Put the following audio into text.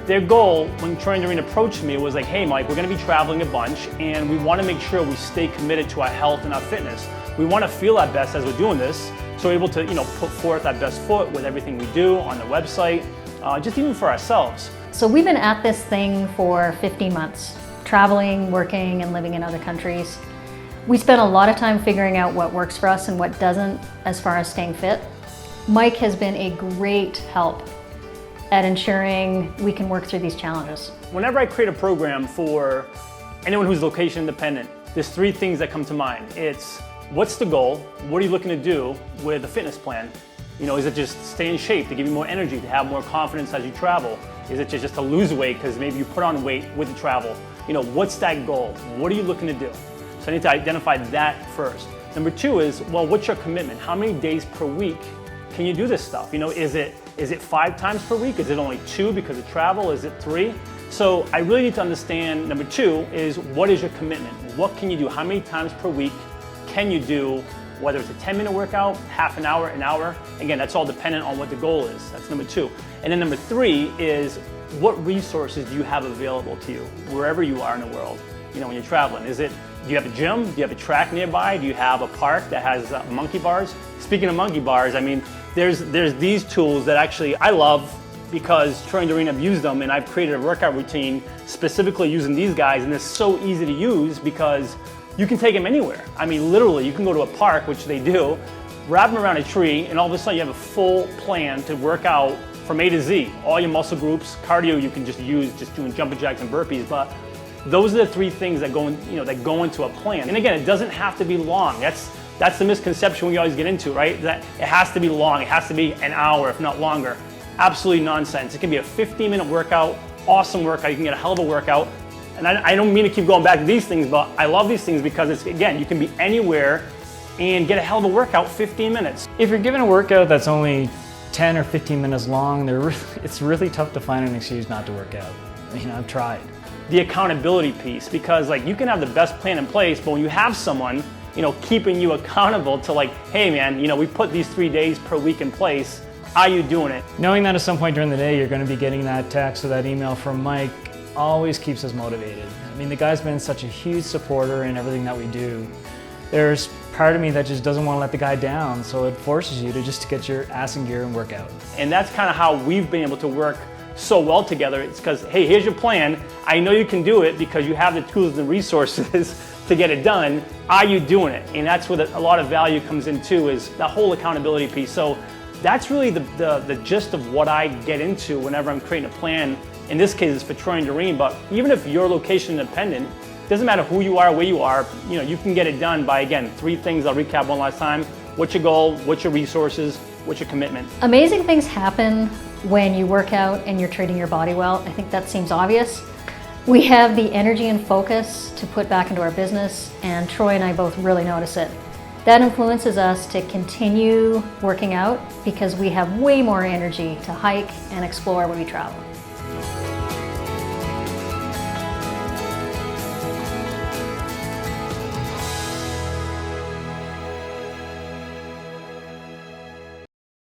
Their goal when Troy and Doreen approached me was like, hey Mike, we're gonna be traveling a bunch and we wanna make sure we stay committed to our health and our fitness. We wanna feel our best as we're doing this, so we're able to put forth our best foot with everything we do on the website, just even for ourselves. So we've been at this thing for 15 months, traveling, working, and living in other countries. We spent a lot of time figuring out what works for us and what doesn't as far as staying fit. Mike has been a great help at ensuring we can work through these challenges. Whenever I create a program for anyone who's location independent, there's three things that come to mind. It's what's the goal? What are you looking to do with a fitness plan? Is it just stay in shape to give you more energy, to have more confidence as you travel? Is it just to lose weight because maybe you put on weight with the travel? What's that goal? What are you looking to do? So I need to identify that first. Number two is, well, what's your commitment? How many days per week can you do this stuff? Is it 5 times per week? Is it only 2 because of travel? Is it 3? So I really need to understand, number 2 is what is your commitment? What can you do? How many times per week can you do, whether it's a 10-minute workout, half an hour, an hour? Again, that's all dependent on what the goal is. That's number 2. And then number 3 is what resources do you have available to you wherever you are in the world, when you're traveling? Do you have a gym? Do you have a track nearby? Do you have a park that has monkey bars? Speaking of monkey bars, there's these tools that actually I love because Troy and Doreen have used them, and I've created a workout routine specifically using these guys, and it's so easy to use because you can take them anywhere. Literally, you can go to a park, which they do, wrap them around a tree, and all of a sudden you have a full plan to work out from A to Z. All your muscle groups, cardio you can just use just doing jumping jacks and burpees, but those are the 3 things that go into a plan. And again, it doesn't have to be long. That's the misconception we always get into, right? That it has to be long, it has to be an hour, if not longer. Absolutely nonsense. It can be a 15-minute workout, awesome workout, you can get a hell of a workout. And I don't mean to keep going back to these things, but I love these things because again, you can be anywhere and get a hell of a workout 15 minutes. If you're given a workout that's only 10 or 15 minutes long, it's really tough to find an excuse not to work out. I've tried. The accountability piece, because you can have the best plan in place, but when you have someone keeping you accountable to hey man, we put these 3 days per week in place, are you doing it? Knowing that at some point during the day you're going to be getting that text or that email from Mike always keeps us motivated. The guy's been such a huge supporter in everything that we do. There's part of me that just doesn't want to let the guy down, so it forces you to get your ass in gear and work out. And that's kind of how we've been able to work so well together. It's because, hey, here's your plan. I know you can do it because you have the tools and resources to get it done. Are you doing it? And that's where a lot of value comes in too, is that whole accountability piece. So that's really the gist of what I get into whenever I'm creating a plan. In this case, it's for Troy and Doreen, but even if you're location independent, doesn't matter who you are, where you are, you can get it done by, again, 3 things. I'll recap one last time. What's your goal? What's your resources? What's your commitment? Amazing things happen when you work out and you're treating your body well. I think that seems obvious. We have the energy and focus to put back into our business, and Troy and I both really notice it. That influences us to continue working out because we have way more energy to hike and explore when we travel.